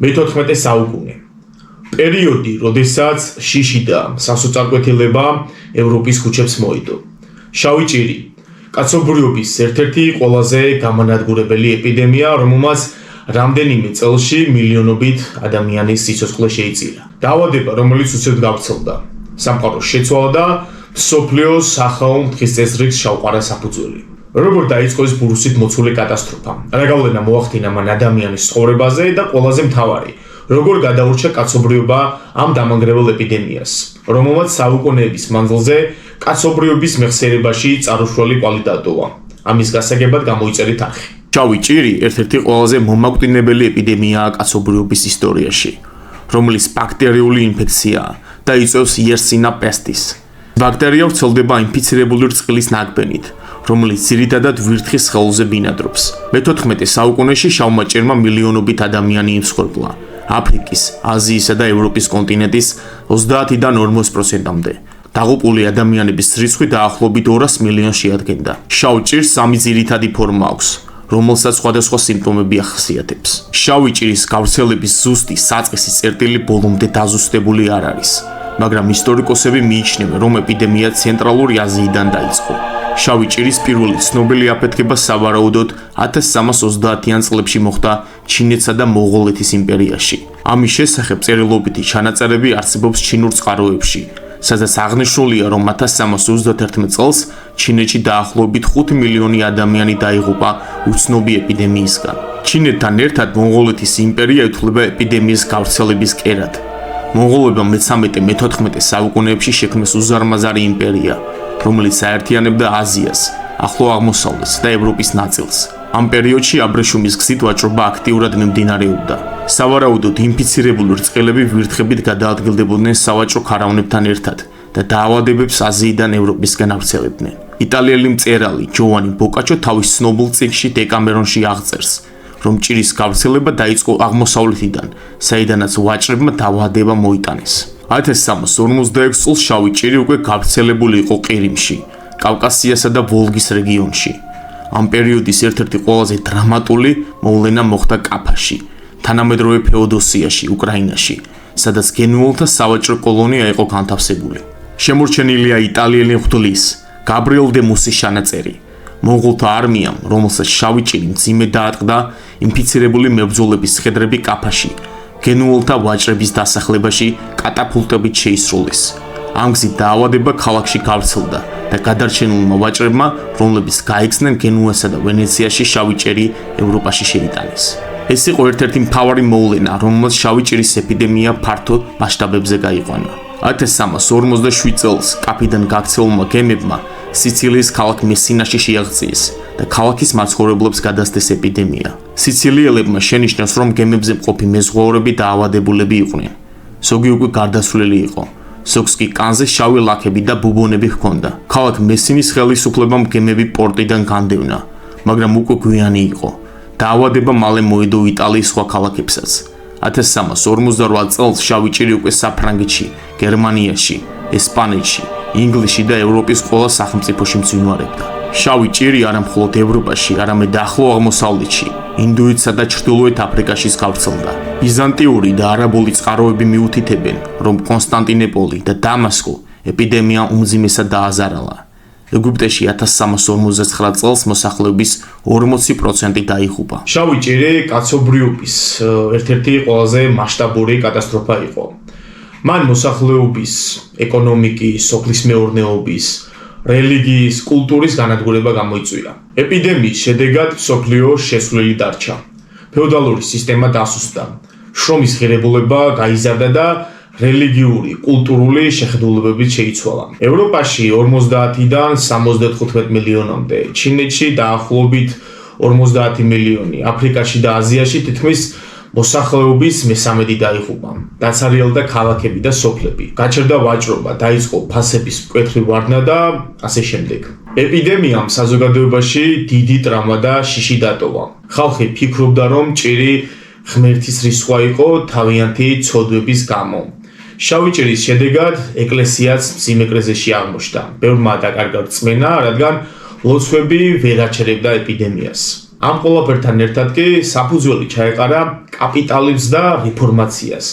მე-14 საუკუნე. პერიოდი, როდესაც შიში და სასოწარკვეთილება ევროპის ქუჩებს მოედო. შავი ჭირი, კაცობრიობის ერთ-ერთი ყველაზე გამანადგურებელი ეპიდემია, რომელმაც რამდენიმე წელში მილიონობით ადამიანის სიცოცხლე შეიწირა. დაავადება, რომელიც უცებ გავრცელდა, სამყაროს შეცვალა და მსოფლიოს სახაო მტრის წესრიგს ჩაუყარა საფუძველი. როგორ დაიწყო ეს ბურუსით მოცული კატასტროფა? რა გავლენა მოახდინა მან ადამიანის ცხოვრებაზე და ყველაზე მთავარი, როგორ გადაურჩა კაცობრიობა ამ დამანგრეველ ეპიდემიას, რომელმაც საუკუნეების მანძილზე კაცობრიობის მეხსიერებაში წარუშველი კვალი დატოვა. ამის გასაგებად გამოიწერეთ არხი. შავი ჭირი ერთ-ერთი ყველაზე მომაკვდინებელი ეპიდემიაა კაცობრიობის ისტორიაში, რომლის ბაქტერიული ინფექციაა და იწვევს იერსინა პესტის. ბაქტერია ვრცელდება ინფიცირებული რწყილის ნაკბენით, რომელიც ძირითადად ვირთხის სხეულზე ბინადრობს. მე-14 საუკუნეში შავმა ჭირმა მილიონობით ადამიანი იმსხვერპლა. აფრიკის, აზიისა და ევროპის კონტინენტის 30-დან 40%-მდე. დაღუპული ადამიანების რიცხვი დაახლოებით 200 მილიონს შეადგენდა. შავ ჭირს სამი ძირითადი ფორმა აქვს, რომელსაც სხვადასხვა სიმპტომები ახასიათებს. შავი ჭირის გავრცელების ზუსტი საწყისი წერტილი ბოლომდე დაზუსტებული არ არის, მაგრამ ისტორიკოსები მიიჩნევენ, რომ ეპიდემია ცენტრალური აზიიდან დაიწყო. შავი ჭირის პირველი ცნობილი აფეთქება სავარაუდოდ 1330-იან წლებში მოხდა ჩინეთსა და მონღოლეთის იმპერიაში. ამის შესახებ წერილობითი ჩანაწერები არსებობს ჩინურ წყაროებში, სადაც აღნიშნულია, რომ 1331 წელს ჩინეთში დაახლოებით 5 მილიონი ადამიანი დაიღუპა უცნობი ეპიდემიისგან. ჩინეთთან ერთად მონღოლეთის იმპერია ითვლება ეპიდემიის გავრცელების კერად. მონღოლებმა მე-13-მე-14 საუკუნეებში შექმნეს უზარმაზარი იმპერია, რომელიც აერთიანებდა აზიას, ახლო აღმოსავლეთს და ევროპის ნაწილს. ამ პერიოდში აბრეშუმის გზით ვაჭრობა აქტიურად მიმდინარეობდა. სავარაუდოდ ინფიცირებული რწყილები ვირთხებით გადაადგილდებოდნენ სავაჭრო ქარავნებთან ერთად და დაავადებებს აზიიდან ევროპისკენ ავრცელებდნენ. იტალიელი მწერალი ჯოვანი ბოკაჩო თავის ცნობილ წიგნში დეკამერონში აღწერს, რომ ჭირის გავრცელება დაიწყო აღმოსავლეთიდან, საიდანაც ვაჭრებმა დაავადება მოიტანეს. 1356 წელს შავი ჭირი უკვე გავრცელებული იყო ყირიმში, კავკასიასა და ვოლგის რეგიონში. ამ პერიოდის ერთ-ერთი ყველაზე დრამატული მოვლენა მოხდა კაფაში, თანამედროვე ფეოდოსიაში, უკრაინაში, სადაც გენუელთა სავაჭრო კოლონია იყო განთავსებული. შემორჩენილია იტალიელი მღვდლის გაბრიელ დე მუსის ჩანაწერი. მონღოლთა არმიამ, რომელსაც შავი ჭირი მძიმე დაატყდა, ინფიცირებული მებრძოლების ცხედრები კაფაში, გენუელთა ვაჭრების დასახლებაში კატაპულტებით შეისრულეს. ამ გზით დაავადება ქალაქში გავრცელდა და გადარჩენილმა ვაჭრებმა, რომლებიც გაიხსნენ გენუასა და ვენეციაში, შავი ჭირი ევროპაში შეიტანეს. ეს იყო ერთ-ერთი მთავარი მოვლენა, რომელმაც შავი ჭირის ეპიდემია ფართო მასშტაბებზე გაიყვანა. 1357 წელს კაფიდან გაქცეულმა გემებმა სიცილიის ქალაქ მესინაში შეაღწიეს და ქალაქის მაცხოვრებლებს გადასცეს ეპიდემია. სიცილიელებმა შენიშნეს, რომ გემებზე მყოფი მეზღვაურები დაავადებულები იყვნენ. ზოგი უკვე გარდაცვლილი იყო. ზოგს კი კანზე შავი ლაქები და ბუბონები ჰქონდა. ქალაქ მესინის ხელისუფლებამ გემები პორტიდან განდევნა, მაგრამ უკვე გვიანი იყო. დაავადება მალე მოედო იტალიის სხვა ქალაქებსაც. 1358 წელს შავი ჭირი უკვე საფრანგეთში, გერმანიაში, ესპანეთში, ინგლისში და ევროპის ყველა სახელმწიფოში მძინვარებდა. შავი ჭირი არა მხოლოდ ევროპაში, არამედ ახლო აღმოსავლეთში, ინდოეთსა და ჩრდილოეთ აფრიკაშიც გავრცელდა. ბიზანტიური და არაბული წყაროები მიუთითებენ, რომ კონსტანტინოპოლი და დამასკო ეპიდემია უმძიმესად დააზარალა. ეგვიპტეში 1359 წელს მოსახლეობის 40% დაიღუპა. შავი ჭირი კაცობრიობის ერთ-ერთი ყველაზე მასშტაბური კატასტროფა იყო. მან მოსახლეობის, ეკონომიკის, სოფლის მეურნეობის, რელიგიის, კულტურის განადგურება გამოიწვია. ეპიდემიის შედეგად მსოფლიო შესვლელი დარჩა. ფეოდალური სისტემა დასუსტდა. შრომის ღირებულება გაიზარდა და რელიგიური, კულტურული შეხედულებებით შეიცვალა. ევროპაში 50-დან 75 მილიონამდე, ჩინეთში დაახლოებით 50 მილიონი, აფრიკაში და აზიაში თითქმის მოსახლეობის მე-13 დაიღუპა. დაცარიელდა ქალაქები და სოფლები. გაჩერდა ვაჭრობა, დაიწყო ფასების მკვეთრი ვარდნა და ასე შემდეგ. ეპიდემიამ საზოგადოებაში დიდი ტრავმა და შიში დატოვა. ხალხი ფიქრობდა, რომ ჭირი ღმერთის რისხვა იყო თავიანთი ცოდვების გამო. შავი ჭირის შედეგად ეკლესიაც მძიმე კრიზისში აღმოჩნდა. ბევრმა დაკარგა რწმენა, რადგან ლოცვები ვერ აჩერებდა ეპიდემიას. ამ ყველაფერთან ერთად კი საფუძველი ჩაეყარა კაპიტალიზმს და რეფორმაციას.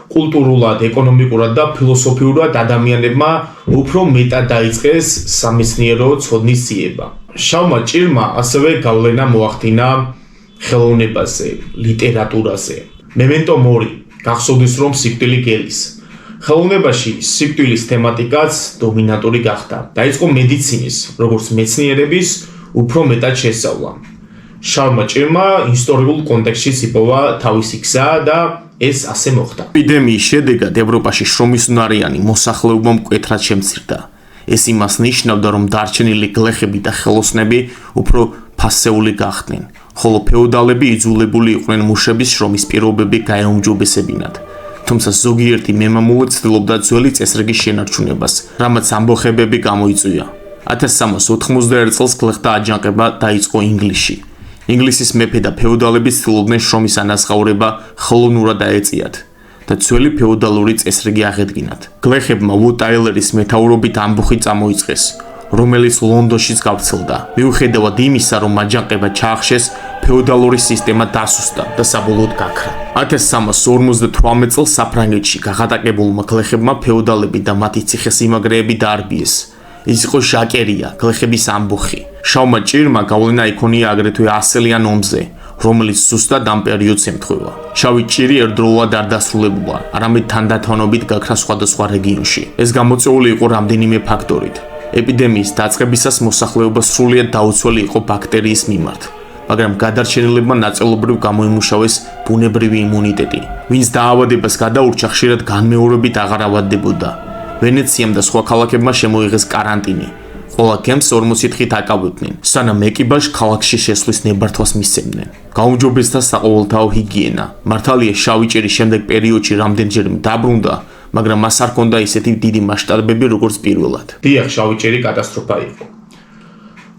კულტურულად, ეკონომიკურად და ფილოსოფიურად ადამიანებმა უფრო მეტად დაიწყეს სამეცნიერო ცოდნის ძიება. შავმა ჭირმა ასევე გავლენა მოახდინა ხელოვნებაზე, ლიტერატურაზე. Memento mori, გახსოვდეს რომ სიკვდილი გელის. ხელოვნებაში სიკვდილის თემატიკაც დომინანტური გახდა. დაიწყო მედიცინის, როგორც მეცნიერების უფრო მეტად შესწავლა. შავმა ჭირმა ისტორიულ კონტექსტში იპოვა თავისი გზა და ეს ასე მოხდა. ეპიდემიის შედეგად ევროპაში შრომის უნარიანი მოსახლეობა მკვეთრად შემცირდა. ეს იმას ნიშნავდა, რომ დარჩენილი გლეხები და ხელოსნები უფრო ფასეული გახდნენ, ხოლო ფეოდალები იძულებული იყვნენ მუშების შრომის პირობები გაეუმჯობესებინათ. თუმცა ზოგიერთი მემამულე ცდილობდა ძველი წესრიგის შენარჩუნებას, რამაც ამბოხებები გამოიწვია. 1391 წელს გლეხთა აჯანყება დაიწყო ინგლისში. ინგლისის მეფე და ფეოდალები ცდილობდნენ შრომის ანაზღაურება ხელოვნურად დაეწიათ და ძველი ფეოდალური წესრიგი აღედგინათ. გლეხებმა ვუდ ტაილერის მეთაურობით ამბოხი წამოიწყეს, რომელიც ლონდონშიც გავრცელდა. მიუხედავად იმისა, რომ აჯანყება ჩაახშეს, ფეოდალური სისტემა დასუსტდა და საბოლოოდ გაქრა. 1358 წელს საფრანგეთში გაღატაკებულმა გლეხებმა ფეოდალები და მათი ციხესიმაგრეები დაარბიეს. ის იყო ჟაკერია, გლეხების ამბოხი. შავმა ჭირმა გავლენა იქონია აგრეთვე ასელიან ომზე, რომელიც ზუსტად ამ პერიოდს ემთხვევა. შავი ჭირი ერთდროულად არ დასრულებულა, არამედ თანდათანობით გაქრა სხვადასხვა რეგიონში. ეს გამოწვეული იყო რამდენიმე ფაქტორით. ეპიდემიის დაწყებისას მოსახლეობა სრულიად დაუცველი იყო ბაქტერიის მიმართ, მაგრამ გადარჩენილებმა ნაწილობრივ გამოიმუშავეს ბუნებრივი იმუნიტეტი. ვინც დაავადებას გადაურჩა, ხშირად განმეორებით აღარ ავადდებოდა. ვენეციამ და სხვა ქალაქებმა შემოიღეს კარანტინი. ყველა გემს 40 დღით აკავებდნენ, სანამ ეკიპაჟს ქალაქში შესვლის ნებართვას მისცემდნენ. გაუმჯობესდა საყოველთაო ჰიგიენა. მართალია შავი ჭირის შემდეგ პერიოდში რამდენჯერმე დაბრუნდა, მაგრამ მას არ ჰქონდა ისეთი დიდი მასშტაბები, როგორც პირველად. დიახ, შავი ჭირი კატასტროფა იყო,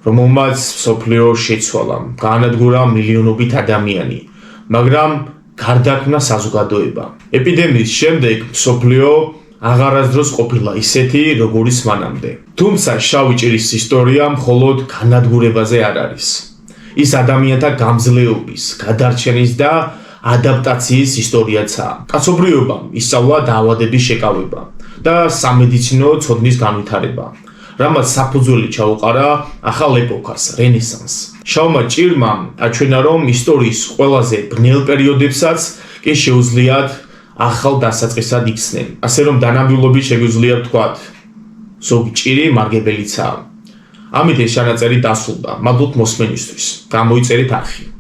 რომელმაც მსოფლიო შეცვალა, გაანადგურა მილიონობით ადამიანი, მაგრამ გარდაქმნა საზოგადოება. ეპიდემიის შემდეგ მსოფლიო აღარასდროს ყოფილა ისეთი, როგორც მანამდე. თუმცა შავი ჭირის ისტორია მხოლოდ განადგურებაზე არ არის. ის ადამიანთა გამძლეობის, გადარჩენის და ადაპტაციის ისტორიაცაა. კაცობრიობამ ისწავლა დაავადების შეკავება და სამედიცინო ცოდნის განვითარება, რამაც საფუძველი ჩაუყარა ახალ ეპოქას, რენესანსს. შავმა ჭირმა აჩვენა, რომ ისტორიის ყველაზე ბნელ პერიოდებსაც კი შეუძლიათ ახალ დასაწყისად იქცნენ, ასე რომ დანამდვილობით შეგვიძლია ვთქვათ, ზოგი ჭირი მარგებელიცაა. ამით ეს ჩანაწერი დასრულდა. მადლობთ მოსმენისთვის. გამოიწერეთ არხი.